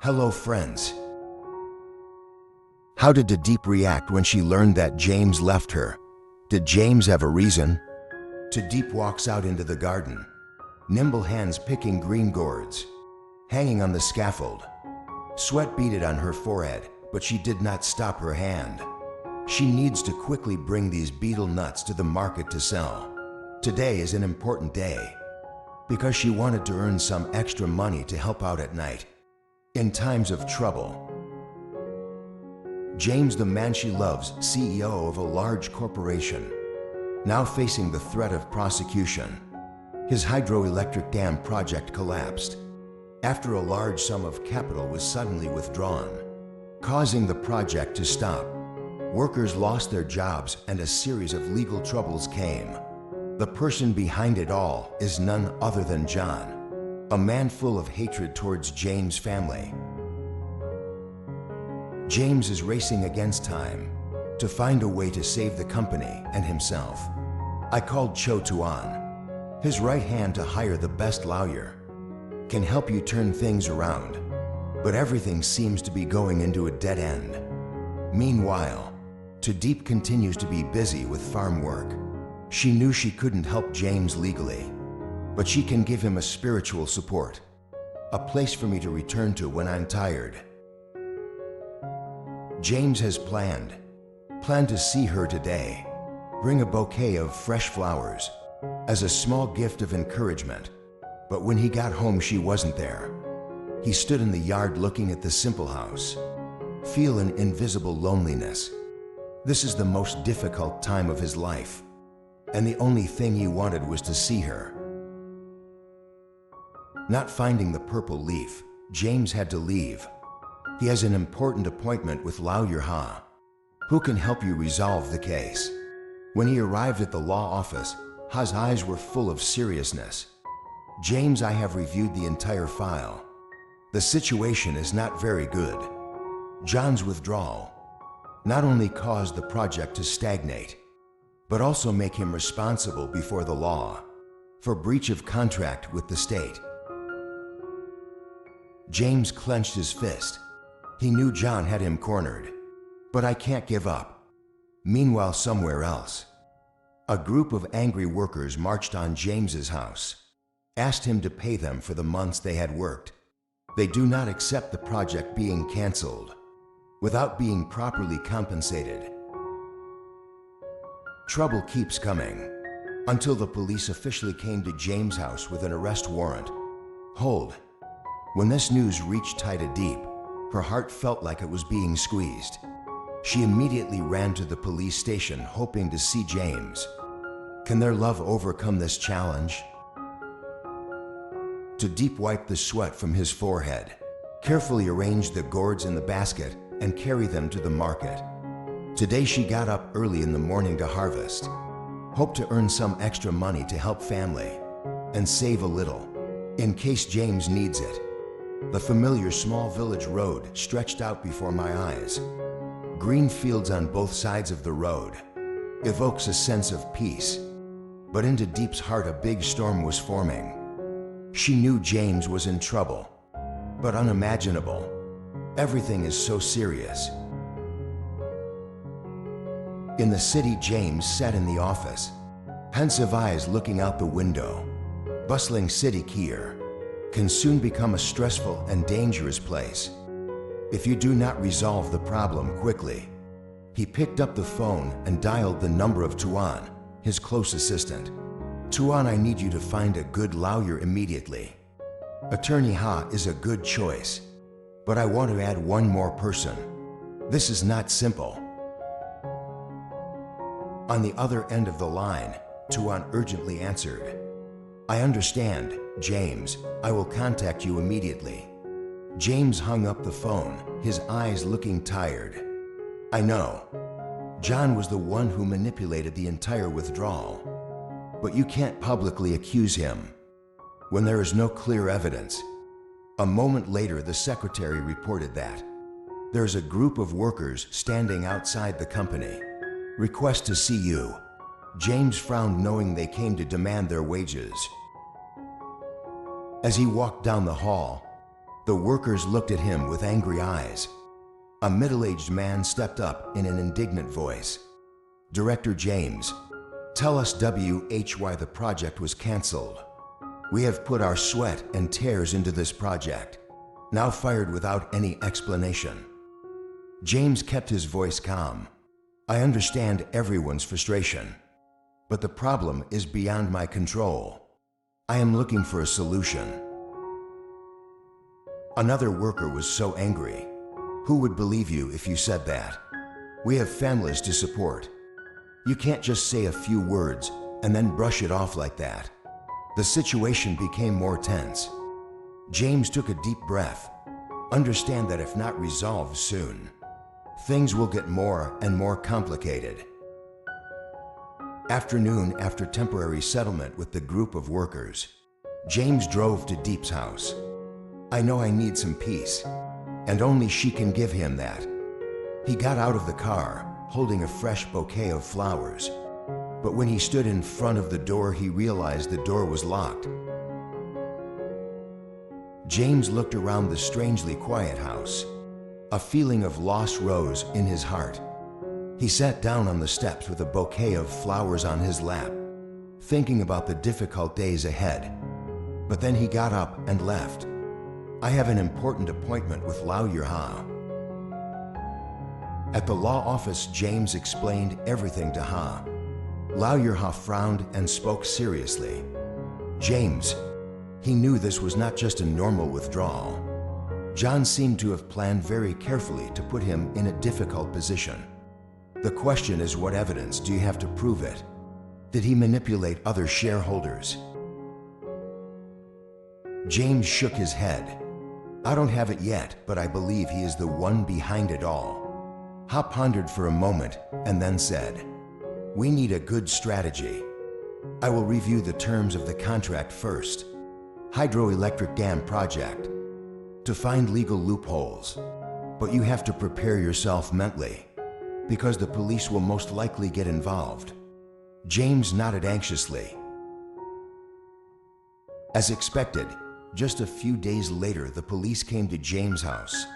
Hello, friends. How did Diep react when she learned that James left her? Did James have a reason? Diep walks out into the garden, nimble hands picking green gourds, hanging on the scaffold. Sweat beaded on her forehead, but she did not stop her hand. She needs to quickly bring these beetle nuts to the market to sell. Today is an important day, because she wanted to earn some extra money to help out at night, in times of trouble. James, the man she loves, CEO of a large corporation, now facing the threat of prosecution. His hydroelectric dam project collapsed after a large sum of capital was suddenly withdrawn, causing the project to stop. Workers lost their jobs and a series of legal troubles came. The person behind it all is none other than John, a man full of hatred towards James' family. James is racing against time to find a way to save the company and himself. I called Tuan, his right hand to hire the best lawyer. Can help you turn things around, but everything seems to be going into a dead end. Meanwhile, Tu Diep continues to be busy with farm work. She knew she couldn't help James legally, but she can give him a spiritual support, a place for me to return to when I'm tired. James has planned to see her today, bring a bouquet of fresh flowers as a small gift of encouragement. But when he got home, she wasn't there. He stood in the yard looking at the simple house, feel an invisible loneliness. This is the most difficult time of his life, and the only thing he wanted was to see her. Not finding the purple leaf, James had to leave. He has an important appointment with lytutien, who can help you resolve the case. When he arrived at the law office, his eyes were full of seriousness. James, I have reviewed the entire file. The situation is not very good. John's withdrawal not only caused the project to stagnate, but also make him responsible before the law for breach of contract with the state. James clenched his fist. He knew John had him cornered, but I can't give up. Meanwhile, somewhere else, a group of angry workers marched on James's house, asked him to pay them for the months they had worked. They do not accept the project being canceled without being properly compensated. Trouble keeps coming until the police officially came to James' house with an arrest warrant. Hold. When this news reached Tu Diep, her heart felt like it was being squeezed. She immediately ran to the police station hoping to see James. Can their love overcome this challenge? Tu Diep wiped the sweat from his forehead, carefully arranged the gourds in the basket, and carried them to the market. Today she got up early in the morning to harvest, hoped to earn some extra money to help family, and save a little, in case James needs it. The familiar small village road stretched out before my eyes. Green fields on both sides of the road evokes a sense of peace. But into Diep's heart a big storm was forming. She knew James was in trouble, but unimaginable. Everything is so serious. In the city, James sat in the office, pensive eyes looking out the window. Bustling city here can soon become a stressful and dangerous place if you do not resolve the problem quickly. He picked up the phone and dialed the number of Tuan, his close assistant. Tuan, I need you to find a good lawyer immediately. Attorney Ha is a good choice, but I want to add one more person. This is not simple. On the other end of the line, Tuan urgently answered. I understand, James. I will contact you immediately. James hung up the phone, his eyes looking tired. I know. John was the one who manipulated the entire withdrawal. But you can't publicly accuse him when there is no clear evidence. A moment later, the secretary reported that there's a group of workers standing outside the company. Request to see you. James frowned, knowing they came to demand their wages. As he walked down the hall, The workers looked at him with angry eyes. A middle-aged man stepped up in an indignant voice. "Director James, tell us why the project was canceled. We have put our sweat and tears into this project, now fired without any explanation." James kept his voice calm. "I understand everyone's frustration, but the problem is beyond my control. I am looking for a solution." Another worker was so angry. "Who would believe you if you said that? We have families to support. You can't just say a few words and then brush it off like that." The situation became more tense. James took a deep breath. "Understand that if not resolved soon, things will get more and more complicated." Afternoon after temporary settlement with the group of workers, James drove to Diep's house. "I know I need some peace, and only she can give him that." He got out of the car, holding a fresh bouquet of flowers. But when he stood in front of the door, he realized the door was locked. James looked around the strangely quiet house. A feeling of loss rose in his heart. He sat down on the steps with a bouquet of flowers on his lap, thinking about the difficult days ahead. But then he got up and left. "I have an important appointment with lytutien." At the law office, James explained everything to Ha. Lytutien frowned and spoke seriously. "James," he knew this was not just a normal withdrawal. John seemed to have planned very carefully to put him in a difficult position. "The question is, what evidence do you have to prove it? Did he manipulate other shareholders?" James shook his head. "I don't have it yet, but I believe he is the one behind it all." Ha pondered for a moment and then said, "We need a good strategy. I will review the terms of the contract first. Hydroelectric dam project. To find legal loopholes. But you have to prepare yourself mentally, because the police will most likely get involved." James nodded anxiously. As expected, just a few days later, the police came to James' house.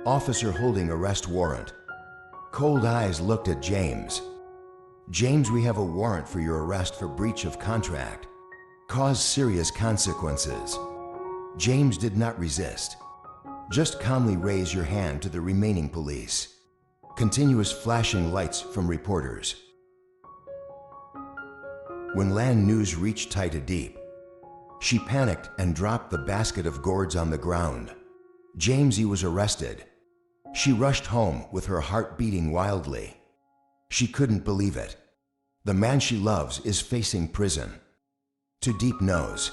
Officer holding arrest warrant. Cold eyes looked at James. "James, we have a warrant for your arrest for breach of contract. Cause serious consequences." James did not resist. "Just calmly raise your hand to the remaining police." Continuous flashing lights from reporters. When land news reached Tu Diep, she panicked and dropped the basket of gourds on the ground. James, he was arrested. She rushed home with her heart beating wildly. She couldn't believe it. The man she loves is facing prison. Tu Diep knows.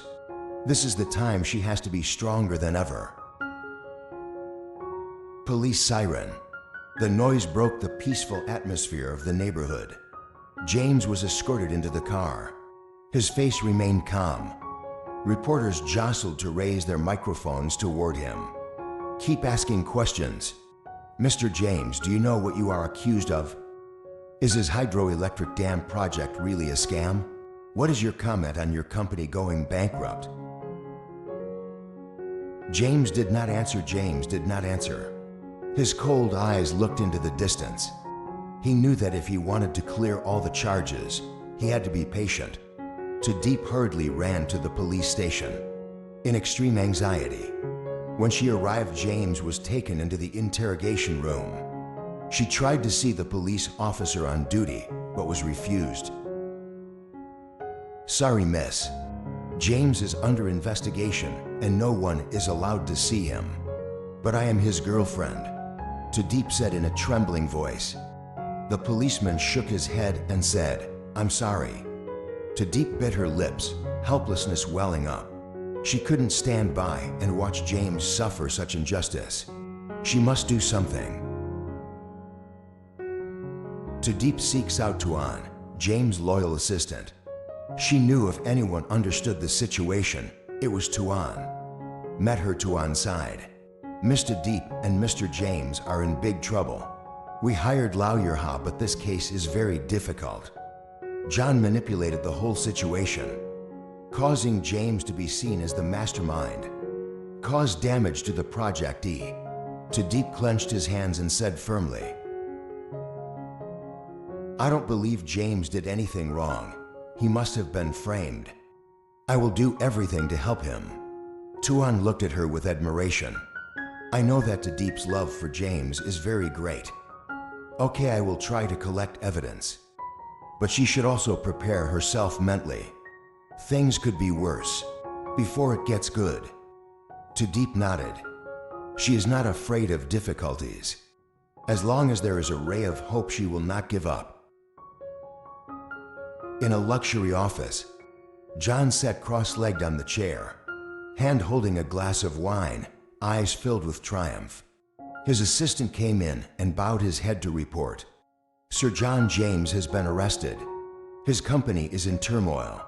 This is the time she has to be stronger than ever. Police siren. The noise broke the peaceful atmosphere of the neighborhood. James was escorted into the car. His face remained calm. Reporters jostled to raise their microphones toward him. "Keep asking questions. Mr. James, do you know what you are accused of? Is his hydroelectric dam project really a scam? What is your comment on your company going bankrupt?" James did not answer. James did not answer. His cold eyes looked into the distance. He knew that if he wanted to clear all the charges, he had to be patient. Tu Diep hurriedly ran to the police station. In extreme anxiety. When she arrived, James was taken into the interrogation room. She tried to see the police officer on duty, but was refused. "Sorry, miss. James is under investigation and no one is allowed to see him. But I am his girlfriend," Tu Diep said in a trembling voice. The policeman shook his head and said, "I'm sorry." Tu Diep bit her lips, helplessness welling up. She couldn't stand by and watch James suffer such injustice. She must do something. Tu Diep seeks out Tuan, James' loyal assistant. She knew if anyone understood the situation, it was Tuan. Met her Tuan's side. "Mr. Diep and Mr. James are in big trouble. We hired lytutien, but this case is very difficult." John manipulated the whole situation, causing James to be seen as the mastermind. caused damage to the projectee. Tu Diep clenched his hands and said firmly, "I don't believe James did anything wrong. He must have been framed. I will do everything to help him." Tuan looked at her with admiration. "I know that Tu Diep's love for James is very great. Okay, I will try to collect evidence. But she should also prepare herself mentally. Things could be worse before it gets good." Tu Diep nodded. She is not afraid of difficulties. As long as there is a ray of hope, she will not give up. In a luxury office, John sat cross-legged on the chair, hand holding a glass of wine, eyes filled with triumph. His assistant came in and bowed his head to report, "Sir John James has been arrested. His company is in turmoil.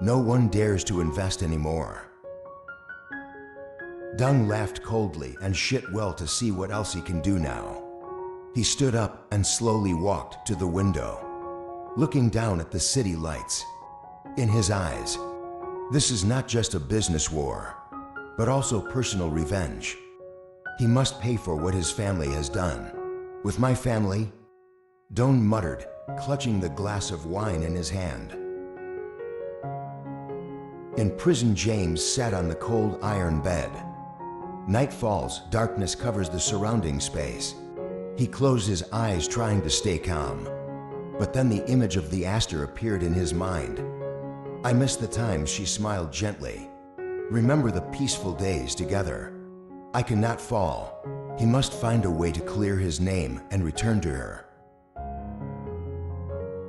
No one dares to invest anymore." Dung laughed coldly and shit well to see what else he can do now. He stood up and slowly walked to the window, looking down at the city lights. In his eyes, this is not just a business war, but also personal revenge. He must pay for what his family has done. "With my family?" Dung muttered, clutching the glass of wine in his hand. In prison, James sat on the cold iron bed. Night falls, darkness covers the surrounding space. He closed his eyes, trying to stay calm. But then the image of the Astor appeared in his mind. "I miss the times," she smiled gently. "Remember the peaceful days together. I cannot fall." He must find a way to clear his name and return to her.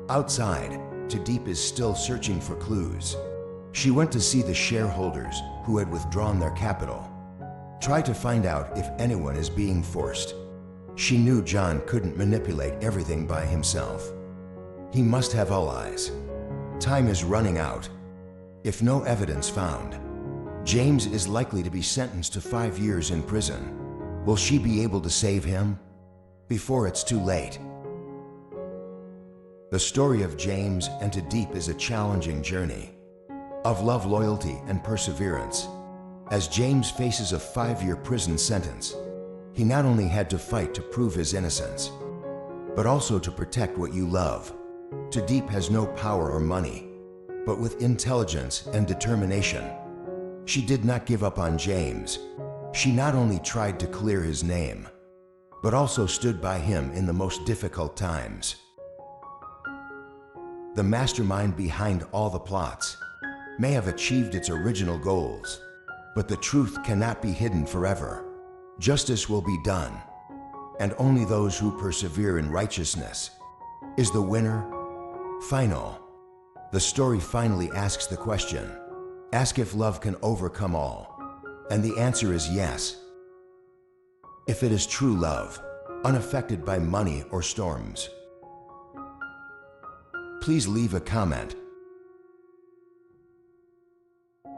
Outside, Tu Diep is still searching for clues. She went to see the shareholders who had withdrawn their capital. Try to find out if anyone is being forced. She knew John couldn't manipulate everything by himself. He must have allies. Time is running out. If no evidence found, James is likely to be sentenced to 5 years in prison. Will she be able to save him before it's too late? The story of James and Tu Diep is a challenging journey of love, loyalty, and perseverance. As James faces a 5-year prison sentence, he not only had to fight to prove his innocence, but also to protect what you love. Tu Diep has no power or money, but with intelligence and determination, she did not give up on James. She not only tried to clear his name, but also stood by him in the most difficult times. The mastermind behind all the plots may have achieved its original goals, but the truth cannot be hidden forever. Justice will be done, and only those who persevere in righteousness is the winner. Final. The story finally asks the question, ask if love can overcome all, and the answer is yes. If it is true love, unaffected by money or storms. Please leave a comment